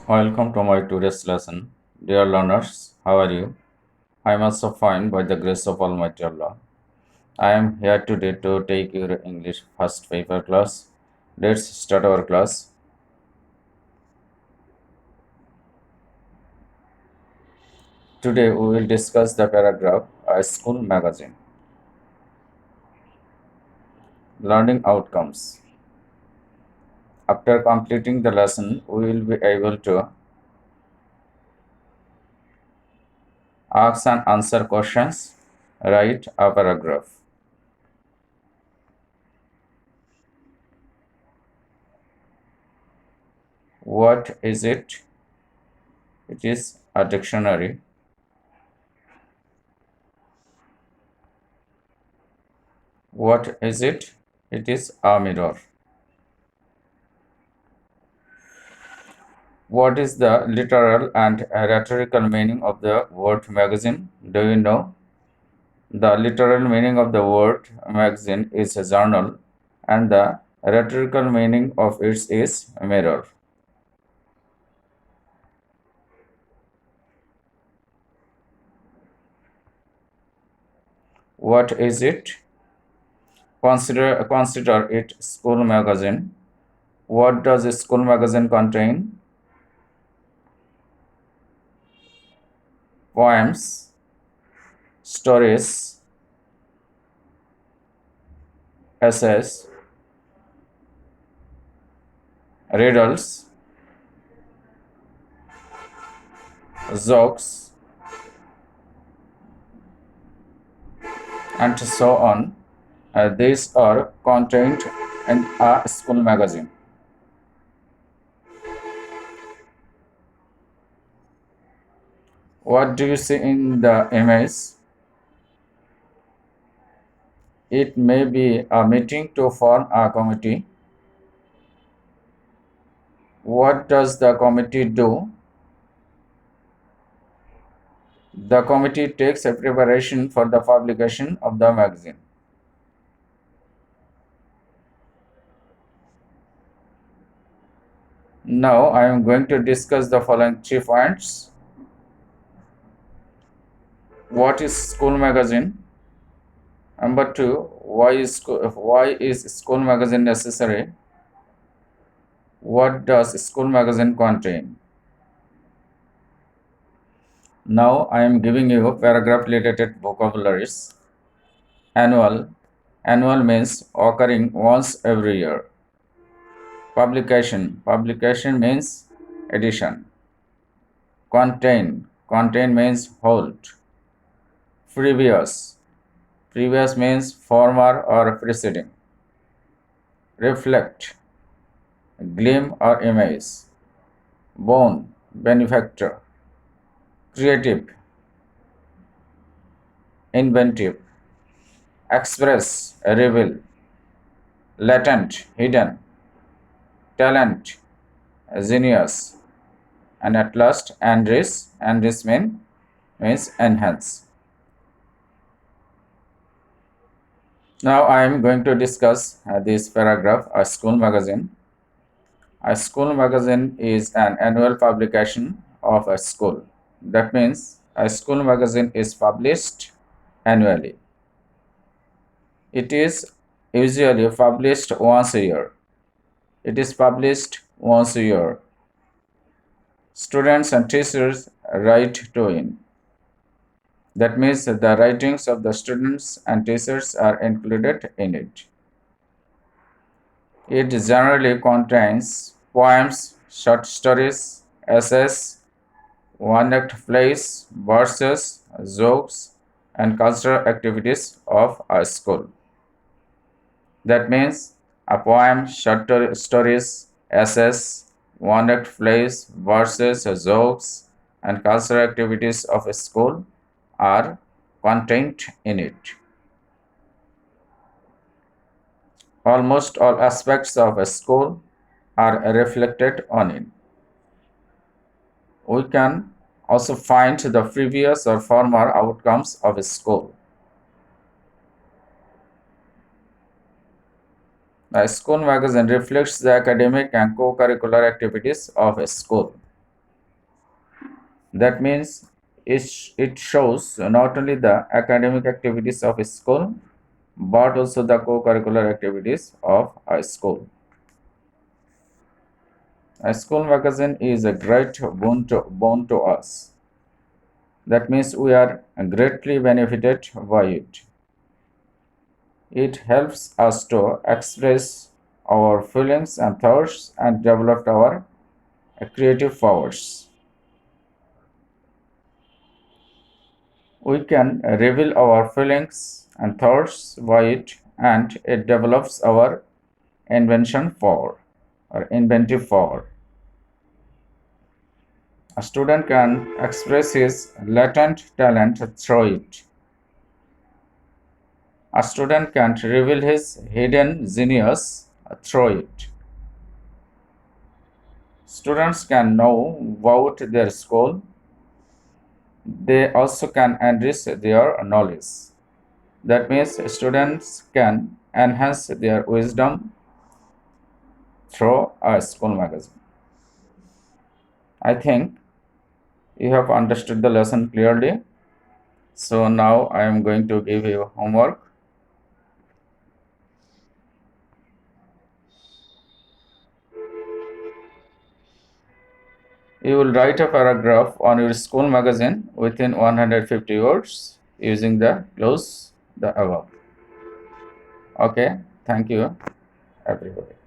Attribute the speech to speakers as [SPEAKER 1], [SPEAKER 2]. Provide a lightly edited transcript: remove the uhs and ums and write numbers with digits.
[SPEAKER 1] Welcome to my today's lesson. Dear learners, how are you? I am also fine by the grace of Almighty Allah. I am here today to take your English first paper class. Let's start our class. Today we will discuss the paragraph A School Magazine. Learning Outcomes. After completing the lesson, we will be able to ask and answer questions, write a paragraph. What is it? It is a dictionary. What is it? It is a mirror. What is the literal and rhetorical meaning of the word magazine? Do you know? The literal meaning of the word magazine is a journal, and the rhetorical meaning of it is mirror. What is it? Consider it school magazine. What does a school magazine contain? Poems, stories, essays, riddles, jokes, and so on. These are contained in a school magazine. What do you see in the image? It may be a meeting to form a committee. What does the committee do? The committee takes a preparation for the publication of the magazine. Now I am going to discuss the following 3 points. What is school magazine? Number 2, why is school magazine necessary? What does school magazine contain? Now I am giving you paragraph related vocabularies. Annual. Annual means occurring once every year. Publication. Publication means edition. Contain. Contain means hold. Previous. Previous means former or preceding. Reflect. Gleam or image. Bone. Benefactor. Creative. Inventive. Express. Reveal. Latent. Hidden. Talent. Genius. And at last, enrich means enhance. Now I am going to discuss this paragraph, A School Magazine. A school magazine is an annual publication of a school. That means a school magazine is published annually. It is usually published once a year. It is published once a year. Students and teachers write to it. That means the writings of the students and teachers are included in it. It generally contains poems, short stories, essays, one-act plays, verses, jokes, and cultural activities of a school. That means a poem, short stories, essays, one-act plays, verses, jokes, and cultural activities of a school are contained in it. Almost all aspects of a school are reflected on it. We can also find the previous or former outcomes of a school. The school magazine reflects the academic and co-curricular activities of a school. That means it shows not only the academic activities of a school but also the co-curricular activities of a school. A school magazine is a great boon to us. That means we are greatly benefited by it. It helps us to express our feelings and thoughts and develop our creative powers. We can reveal our feelings and thoughts by it, and it develops our invention power or inventive power. A student can express his latent talent through it. A student can reveal his hidden genius through it. Students can know about their school. They also can enrich their knowledge. That means students can enhance their wisdom through a school magazine. I think you have understood the lesson clearly. So now I am going to give you homework. You will write a paragraph on your school magazine within 150 words using the clues the above. Okay, thank you everybody.